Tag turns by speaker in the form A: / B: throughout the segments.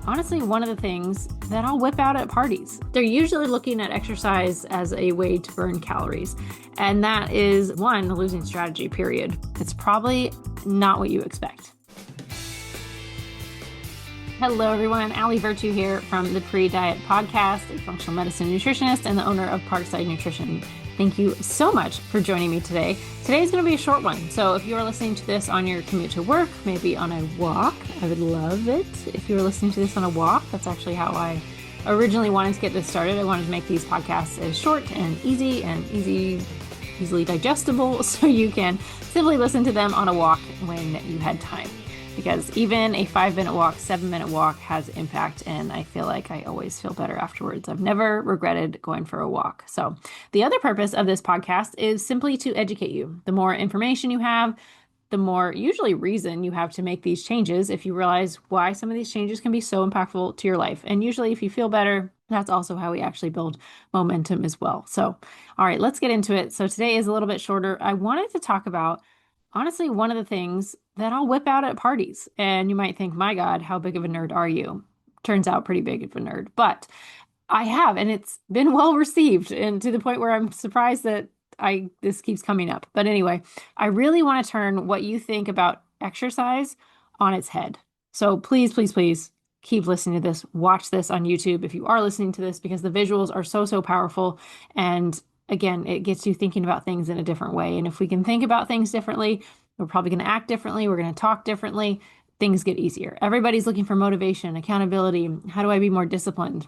A: honestly one of the things that I'll whip out at parties. They're usually looking at exercise as a way to burn calories. And that is one, the losing strategy, period. It's probably not what you expect. Hello, everyone. Allie Virtue here from the Pre-Diet Podcast, a functional medicine nutritionist and the owner of Parkside Nutrition. Thank you so much for joining me today. Today is going to be a short one. So if you're listening to this on your commute to work, maybe on a walk, I would love it if you were listening to this on a walk. That's actually how I originally wanted to get this started. I wanted to make these podcasts as short and easily digestible, so you can simply listen to them on a walk when you had time. Because even a 5-minute walk, 7-minute walk has impact, and I feel like I always feel better afterwards. I've never regretted going for a walk. So the other purpose of this podcast is simply to educate you. The more information you have, the more usually reason you have to make these changes if you realize why some of these changes can be so impactful to your life. And usually if you feel better, that's also how we actually build momentum as well. So, all right, let's get into it. So today is a little bit shorter. I wanted to talk about honestly one of the things that I'll whip out at parties. And you might think, my God, how big of a nerd are you? Turns out pretty big of a nerd, but I have, and it's been well received, and to the point where I'm surprised that this keeps coming up. But anyway, I really want to turn what you think about exercise on its head. So please, please, please keep listening to this. Watch this on YouTube if you are listening to this, because the visuals are so powerful. And again, it gets you thinking about things in a different way. And if we can think about things differently, we're probably going to act differently. We're going to talk differently. Things get easier. Everybody's looking for motivation, accountability. How do I be more disciplined?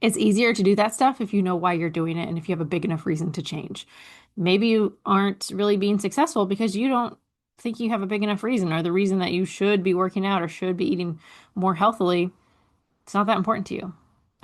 A: It's easier to do that stuff if you know why you're doing it and if you have a big enough reason to change. Maybe you aren't really being successful because you don't think you have a big enough reason, or the reason that you should be working out or should be eating more healthily, it's not that important to you.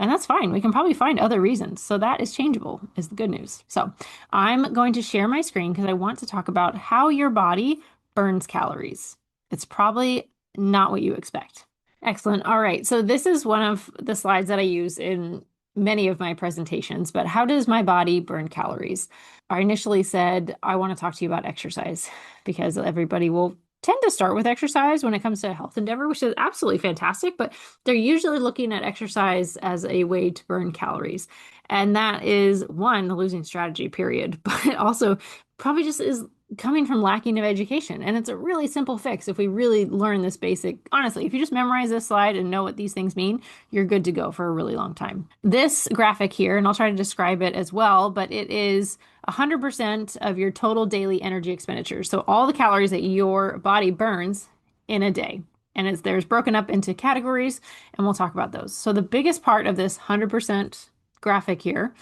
A: And that's fine. We can probably find other reasons. So that is changeable, is the good news. So I'm going to share my screen because I want to talk about how your body burns calories. It's probably not what you expect. Excellent. All right. So this is one of the slides that I use in many of my presentations, but how does my body burn calories? I initially said, I want to talk to you about exercise because everybody will tend to start with exercise when it comes to a health endeavor, which is absolutely fantastic, but they're usually looking at exercise as a way to burn calories. And that is one, the losing strategy, period, but also probably just is coming from lacking of education. And it's a really simple fix. If we really learn this basic, honestly, if you just memorize this slide and know what these things mean, you're good to go for a really long time. This graphic here, and I'll try to describe it as well, but it is 100% of your total daily energy expenditure. So all the calories that your body burns in a day. And there's broken up into categories, and we'll talk about those. So the biggest part of this 100% graphic here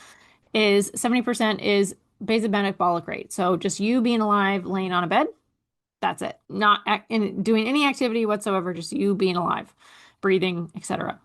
A: is 70% is basic metabolic rate. So just you being alive, laying on a bed, that's it. Not doing any activity whatsoever, just you being alive, breathing, etc.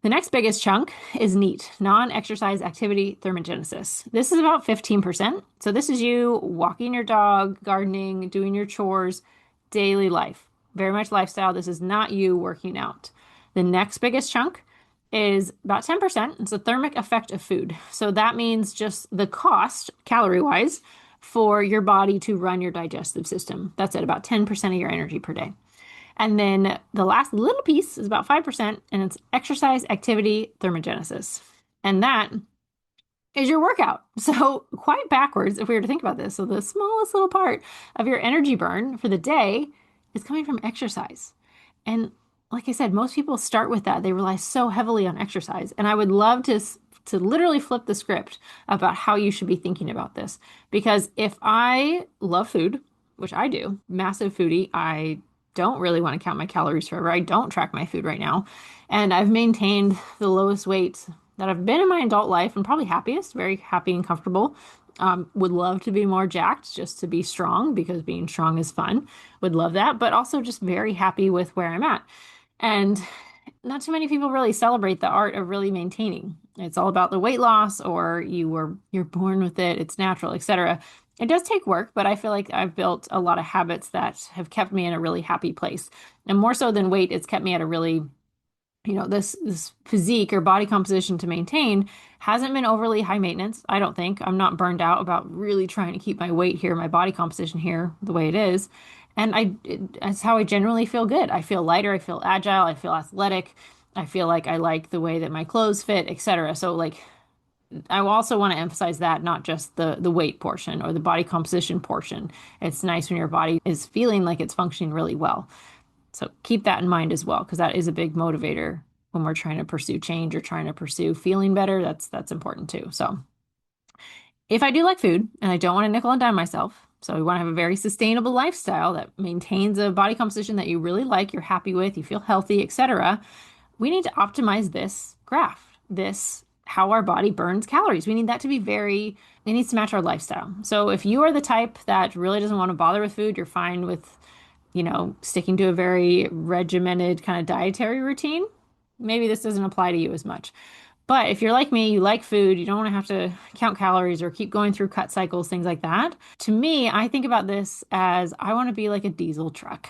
A: The next biggest chunk is NEAT, non-exercise activity thermogenesis. This is about 15%. So this is you walking your dog, gardening, doing your chores, daily life. Very much lifestyle. This is not you working out. The next biggest chunk is about 10%. It's a thermic effect of food. So that means just the cost, calorie-wise, for your body to run your digestive system. That's at about 10% of your energy per day. And then the last little piece is about 5%, and it's exercise activity thermogenesis. And that is your workout. So quite backwards if we were to think about this. So the smallest little part of your energy burn for the day is coming from exercise. And like I said, most people start with that. They rely so heavily on exercise. And I would love to literally flip the script about how you should be thinking about this. Because if I love food, which I do, massive foodie, I don't really want to count my calories forever. I don't track my food right now. And I've maintained the lowest weight that I've been in my adult life and probably happiest, very happy and comfortable. Would love to be more jacked just to be strong because being strong is fun. Would love that, but also just very happy with where I'm at. And not too many people really celebrate the art of really maintaining. It's all about the weight loss, or you're born with it, it's natural, etc. It does take work, but I feel like I've built a lot of habits that have kept me in a really happy place. And more so than weight, it's kept me at a really, this physique or body composition to maintain hasn't been overly high maintenance. I don't think. I'm not burned out about really trying to keep my weight here, my body composition here the way it is. And that's how I generally feel good. I feel lighter. I feel agile. I feel athletic. I feel like I like the way that my clothes fit, etc. So like I also want to emphasize that not just the weight portion or the body composition portion. It's nice when your body is feeling like it's functioning really well. So keep that in mind as well, because that is a big motivator when we're trying to pursue change or trying to pursue feeling better. That's important too. So if I do like food and I don't want to nickel and dime myself, so we want to have a very sustainable lifestyle that maintains a body composition that you really like, you're happy with, you feel healthy, etc., we need to optimize this graph, this how our body burns calories. We need that to be it needs to match our lifestyle. So if you are the type that really doesn't want to bother with food, you're fine with, sticking to a very regimented kind of dietary routine, maybe this doesn't apply to you as much. But if you're like me, you like food, you don't want to have to count calories or keep going through cut cycles, things like that. To me, I think about this as I want to be like a diesel truck.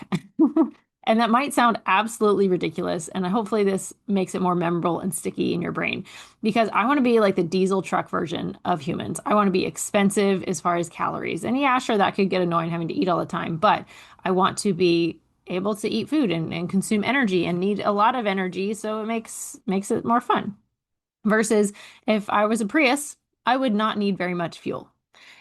A: And that might sound absolutely ridiculous. And hopefully, this makes it more memorable and sticky in your brain because I want to be like the diesel truck version of humans. I want to be expensive as far as calories. And yeah, sure, that could get annoying having to eat all the time, but I want to be able to eat food and consume energy and need a lot of energy. So it makes it more fun. Versus if I was a Prius, I would not need very much fuel.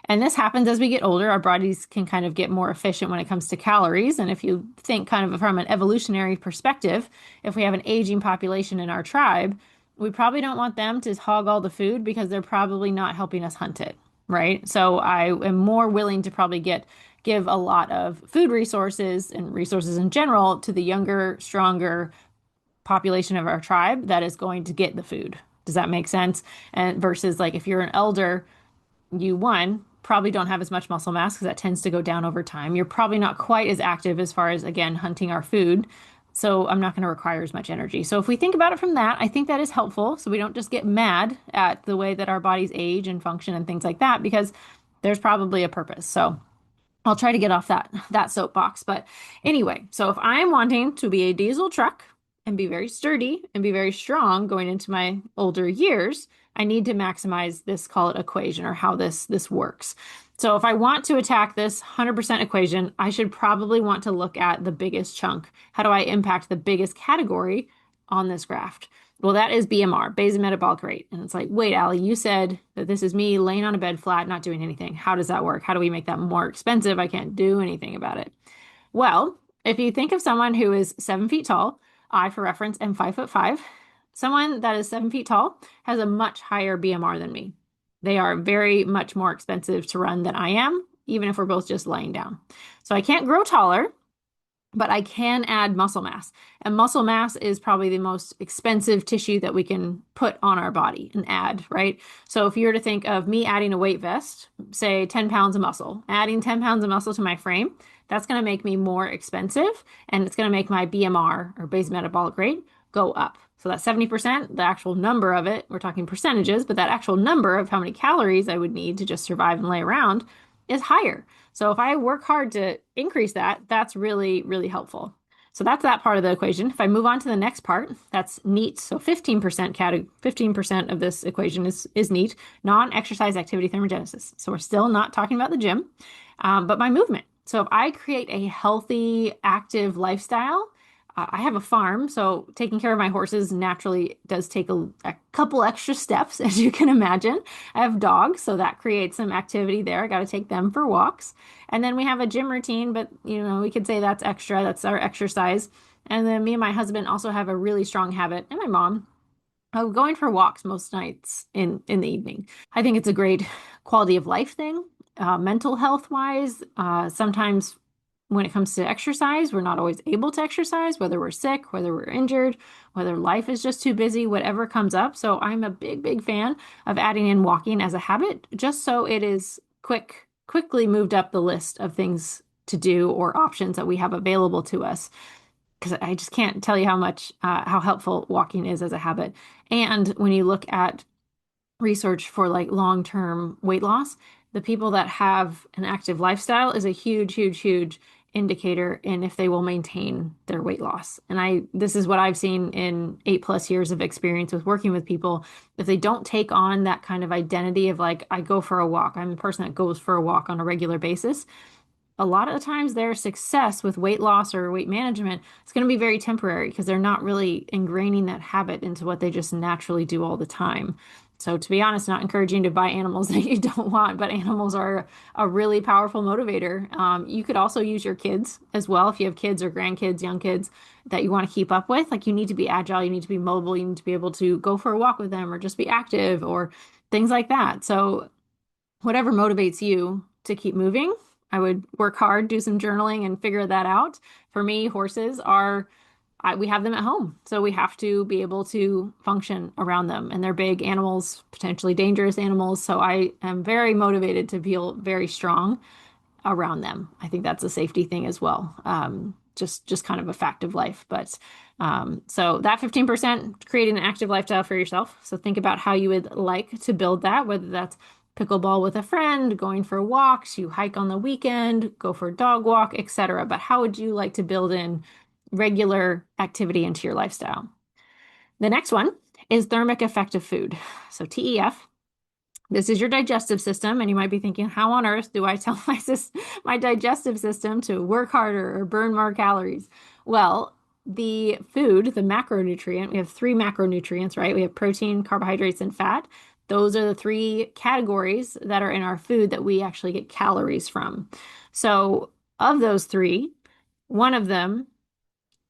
A: And this happens as we get older. Our bodies can kind of get more efficient when it comes to calories. And if you think kind of from an evolutionary perspective, if we have an aging population in our tribe, we probably don't want them to hog all the food because they're probably not helping us hunt it, right? So I am more willing to probably give a lot of food resources and resources in general to the younger, stronger population of our tribe that is going to get the food. Does that make sense? And versus like if you're an elder, you one probably don't have as much muscle mass because that tends to go down over time. You're probably not quite as active as far as again hunting our food. So I'm not going to require as much energy. So if we think about it from that, I think that is helpful. So we don't just get mad at the way that our bodies age and function and things like that because there's probably a purpose. So I'll try to get off that soapbox. But anyway, so if I'm wanting to be a diesel truck and be very sturdy and be very strong going into my older years, I need to maximize this, call it equation or how this works. So if I want to attack this 100% equation, I should probably want to look at the biggest chunk. How do I impact the biggest category on this graph? Well, that is BMR, basal metabolic rate. And it's like, wait, Allie, you said that this is me laying on a bed flat, not doing anything. How does that work? How do we make that more expensive? I can't do anything about it. Well, if you think of someone who is 7 feet tall, I, for reference, am 5'5", someone that is 7 feet tall has a much higher BMR than me. They are very much more expensive to run than I am, even if we're both just laying down. So I can't grow taller, but I can add muscle mass. And muscle mass is probably the most expensive tissue that we can put on our body and add, right? So if you were to think of me adding a weight vest, say 10 pounds of muscle, adding 10 pounds of muscle to my frame, that's going to make me more expensive and it's going to make my BMR or base metabolic rate go up. So that 70%, the actual number of it, we're talking percentages, but that actual number of how many calories I would need to just survive and lay around is higher. So if I work hard to increase that, that's really, really helpful. So that's that part of the equation. If I move on to the next part, that's NEAT. So 15% of this equation is NEAT, non-exercise activity thermogenesis. So we're still not talking about the gym, but my movement. So if I create a healthy, active lifestyle, I have a farm, so taking care of my horses naturally does take a couple extra steps, as you can imagine. I have dogs, so that creates some activity there. I got to take them for walks. And then we have a gym routine, but we could say that's extra. That's our exercise. And then me and my husband also have a really strong habit, and my mom, of going for walks most nights in the evening. I think it's a great quality of life thing, mental health wise. Sometimes when it comes to exercise, we're not always able to exercise, whether we're sick, whether we're injured, whether life is just too busy, whatever comes up. So I'm a big, big fan of adding in walking as a habit, just so it is quickly moved up the list of things to do or options that we have available to us. Because I just can't tell you how helpful walking is as a habit. And when you look at research for like long-term weight loss, the people that have an active lifestyle is a huge, huge, huge indicator in if they will maintain their weight loss. And this is what I've seen in 8+ years of experience with working with people. If they don't take on that kind of identity of like, I go for a walk, I'm a person that goes for a walk on a regular basis, a lot of the times their success with weight loss or weight management is going to be very temporary because they're not really ingraining that habit into what they just naturally do all the time. So to be honest, not encouraging to buy animals that you don't want, but animals are a really powerful motivator. You could also use your kids as well if you have kids or grandkids, young kids that you want to keep up with. Like you need to be agile, you need to be mobile, you need to be able to go for a walk with them or just be active or things like that. So whatever motivates you to keep moving, I would work hard, do some journaling, and figure that out. For me, horses are, we have them at home, so we have to be able to function around them. And they're big animals, potentially dangerous animals. So I am very motivated to feel very strong around them. I think that's a safety thing as well. Just kind of a fact of life. But so that 15%, create an active lifestyle for yourself. So think about how you would like to build that, whether that's pickleball with a friend, going for walks, you hike on the weekend, go for a dog walk, etc. But how would you like to build in regular activity into your lifestyle? The next one is thermic effective food. So TEF. This is your digestive system, and you might be thinking, how on earth do I tell my digestive system to work harder or burn more calories? Well, the food, the macronutrient, we have three macronutrients, right? We have protein, carbohydrates, and fat. Those are the three categories that are in our food that we actually get calories from. So, of those three, one of them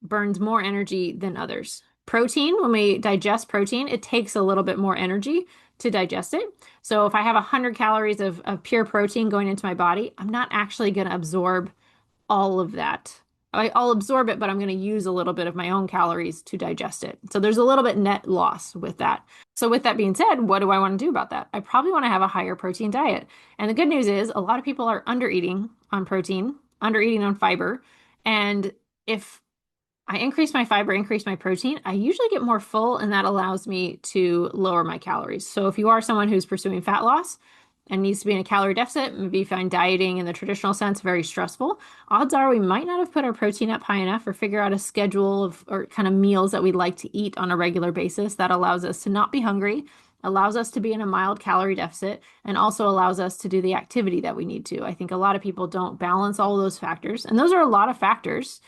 A: burns more energy than others. Protein, when we digest protein, it takes a little bit more energy to digest it. So if I have 100 calories of pure protein going into my body, I'm not actually going to absorb all of that. I'll absorb it, but I'm going to use a little bit of my own calories to digest it. So there's a little bit net loss with that. So with that being said, what do I want to do about that? I probably want to have a higher protein diet. And the good news is a lot of people are under eating on protein, under eating on fiber. And if I increase my fiber, increase my protein, I usually get more full, and that allows me to lower my calories. So if you are someone who's pursuing fat loss and needs to be in a calorie deficit, maybe you find dieting in the traditional sense very stressful, odds are we might not have put our protein up high enough or figure out a schedule of or kind of meals that we'd like to eat on a regular basis that allows us to not be hungry, allows us to be in a mild calorie deficit, and also allows us to do the activity that we need to. I think a lot of people don't balance all of those factors, and those are a lot of factors.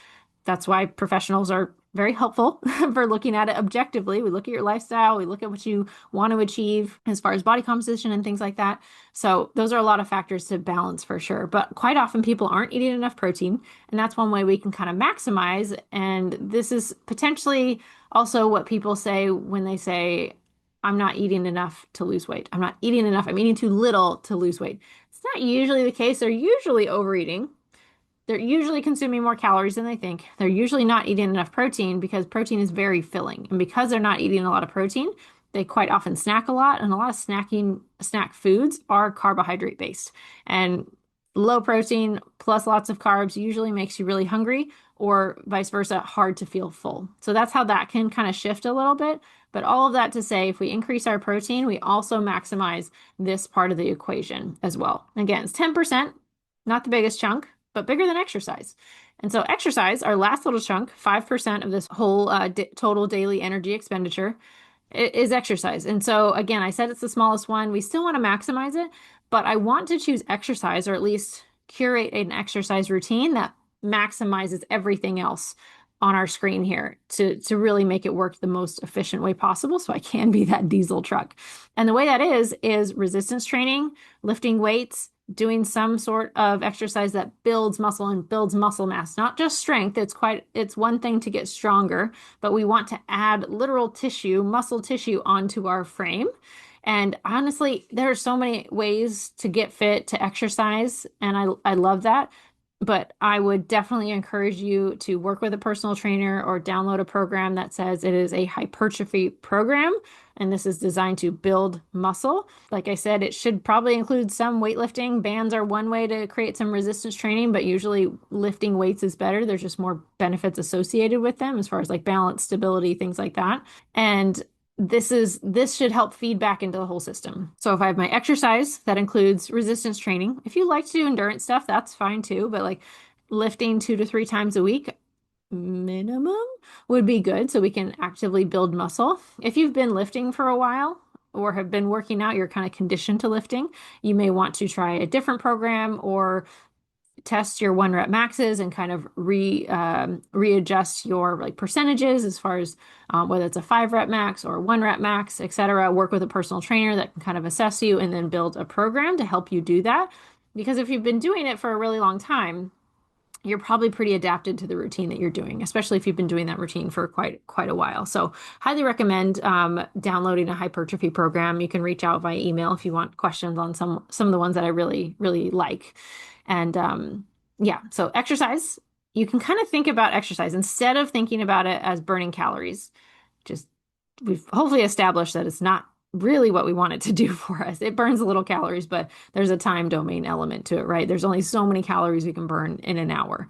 A: That's why professionals are very helpful for looking at it objectively. We look at your lifestyle, we look at what you want to achieve as far as body composition and things like that. So those are a lot of factors to balance for sure. But quite often people aren't eating enough protein, and that's one way we can kind of maximize. And this is potentially also what people say when they say, I'm not eating enough to lose weight. I'm not eating enough. I'm eating too little to lose weight. It's not usually the case. They're usually overeating. They're usually consuming more calories than they think. They're usually not eating enough protein because protein is very filling. And because they're not eating a lot of protein, they quite often snack a lot. And a lot of snack foods are carbohydrate based. And low protein plus lots of carbs usually makes you really hungry, or vice versa, hard to feel full. So that's how that can kind of shift a little bit. But all of that to say, if we increase our protein, we also maximize this part of the equation as well. Again, it's 10%, not the biggest chunk, but bigger than exercise. And so exercise, our last little chunk, 5% of this whole total daily energy expenditure is exercise. And so again, I said it's the smallest one. We still want to maximize it, but I want to choose exercise, or at least curate an exercise routine that maximizes everything else on our screen here to really make it work the most efficient way possible so I can be that diesel truck. And the way that is resistance training, lifting weights, doing some sort of exercise that builds muscle and builds muscle mass, not just strength. It's one thing to get stronger, but we want to add literal tissue, muscle tissue onto our frame. And honestly, there are so many ways to get fit, to exercise, and I love that. But I would definitely encourage you to work with a personal trainer or download a program that says it is a hypertrophy program. And this is designed to build muscle. Like I said, it should probably include some weightlifting. Bands are one way to create some resistance training, but usually lifting weights is better. There's just more benefits associated with them as far as like balance, stability, things like that. And this should help feed back into the whole system. So if I have my exercise that includes resistance training, if you like to do endurance stuff, that's fine too, but like lifting 2 to 3 times a week minimum would be good so we can actively build muscle. If you've been lifting for a while or have been working out, you're kind of conditioned to lifting, you may want to try a different program or test your 1 rep maxes and kind of readjust your like percentages as far as whether it's a 5 rep max or 1 rep max, etc. Work with a personal trainer that can kind of assess you and then build a program to help you do that. Because if you've been doing it for a really long time, you're probably pretty adapted to the routine that you're doing, especially if you've been doing that routine for quite a while. So highly recommend downloading a hypertrophy program. You can reach out via email if you want questions on some of the ones that I really like. And yeah, so exercise, you can kind of think about exercise instead of thinking about it as burning calories. Just we've hopefully established that it's not really what we want it to do for us. It burns a little calories, but there's a time domain element to it, right? There's only so many calories we can burn in an hour.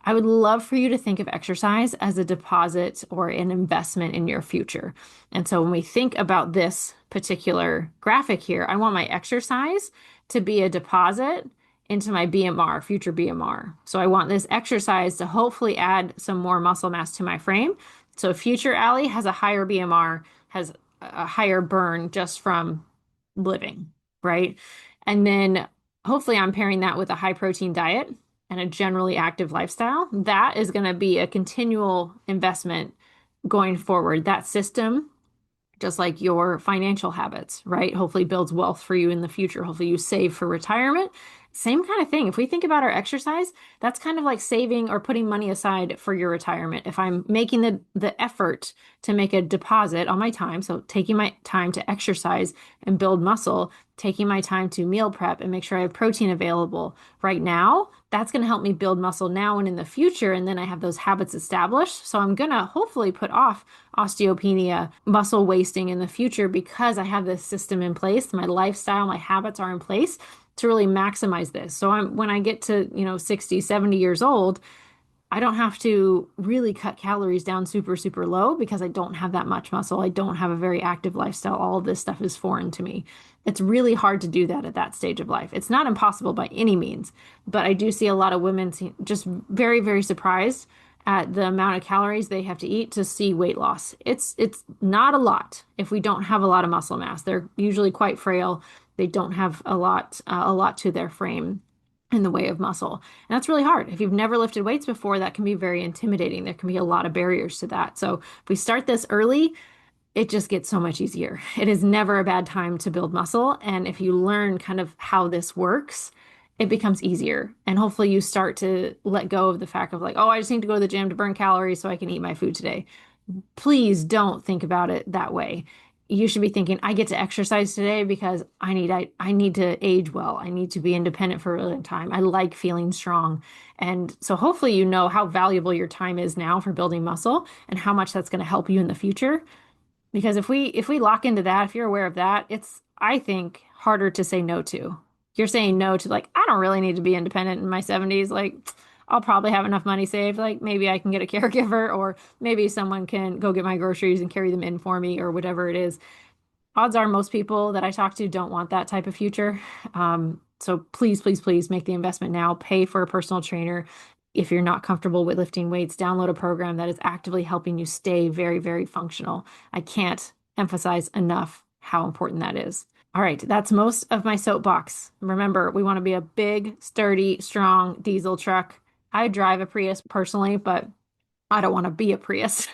A: I would love for you to think of exercise as a deposit or an investment in your future. And so when we think about this particular graphic here, I want my exercise to be a deposit into my BMR, future BMR. So I want this exercise to hopefully add some more muscle mass to my frame. So future Allie has a higher BMR, has a higher burn just from living, right? And then hopefully I'm pairing that with a high protein diet and a generally active lifestyle. That is going to be a continual investment going forward. That system, just like your financial habits, right? Hopefully builds wealth for you in the future. Hopefully you save for retirement. Same kind of thing. If we think about our exercise, that's kind of like saving or putting money aside for your retirement. If I'm making the effort to make a deposit on my time, so taking my time to exercise and build muscle, taking my time to meal prep and make sure I have protein available right now, that's going to help me build muscle now and in the future. And then I have those habits established. So I'm going to hopefully put off osteopenia, muscle wasting in the future because I have this system in place. My lifestyle, my habits are in place to really maximize this. So when I get to, 60, 70 years old, I don't have to really cut calories down super low because I don't have that much muscle. I don't have a very active lifestyle. All of this stuff is foreign to me. It's really hard to do that at that stage of life. It's not impossible by any means, but I do see a lot of women just very surprised at the amount of calories they have to eat to see weight loss. It's not a lot if we don't have a lot of muscle mass. They're usually quite frail. They don't have a lot to their frame in the way of muscle. And that's really hard. If you've never lifted weights before, that can be very intimidating. There can be a lot of barriers to that. So if we start this early, it just gets so much easier. It is never a bad time to build muscle. And if you learn kind of how this works, it becomes easier. And hopefully you start to let go of the fact of like, oh, I just need to go to the gym to burn calories so I can eat my food today. Please don't think about it that way. You should be thinking, I get to exercise today because I need to age well. I need to be independent for a really long time. I like feeling strong. And so hopefully you know how valuable your time is now for building muscle and how much that's going to help you in the future. Because if we lock into that, if you're aware of that, it's, I think, harder to say no to. You're saying no to like, I don't really need to be independent in my 70s. Like, I'll probably have enough money saved. Like maybe I can get a caregiver or maybe someone can go get my groceries and carry them in for me or whatever it is. Odds are most people that I talk to don't want that type of future. So please make the investment now. Pay for a personal trainer. If you're not comfortable with lifting weights, download a program that is actively helping you stay very functional. I can't emphasize enough how important that is. All right, that's most of my soapbox. Remember, we want to be a big, sturdy, strong diesel truck. I drive a Prius personally, but I don't want to be a Prius.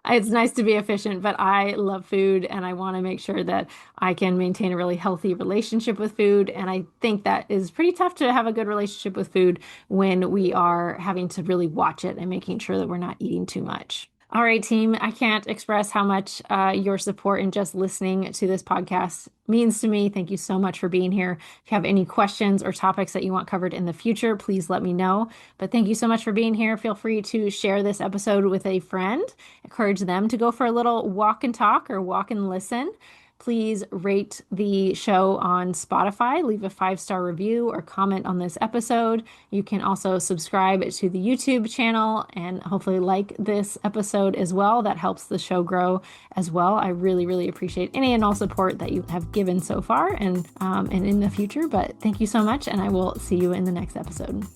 A: It's nice to be efficient, but I love food and I want to make sure that I can maintain a really healthy relationship with food. And I think that is pretty tough to have a good relationship with food when we are having to really watch it and making sure that we're not eating too much. All right, team, I can't express how much your support and just listening to this podcast means to me. Thank you so much for being here. If you have any questions or topics that you want covered in the future, please let me know. But thank you so much for being here. Feel free to share this episode with a friend. Encourage them to go for a little walk and talk or walk and listen. Please rate the show on Spotify, leave a 5-star review or comment on this episode. You can also subscribe to the YouTube channel and hopefully like this episode as well. That helps the show grow as well. I really appreciate any and all support that you have given so far and in the future. But thank you so much, and I will see you in the next episode.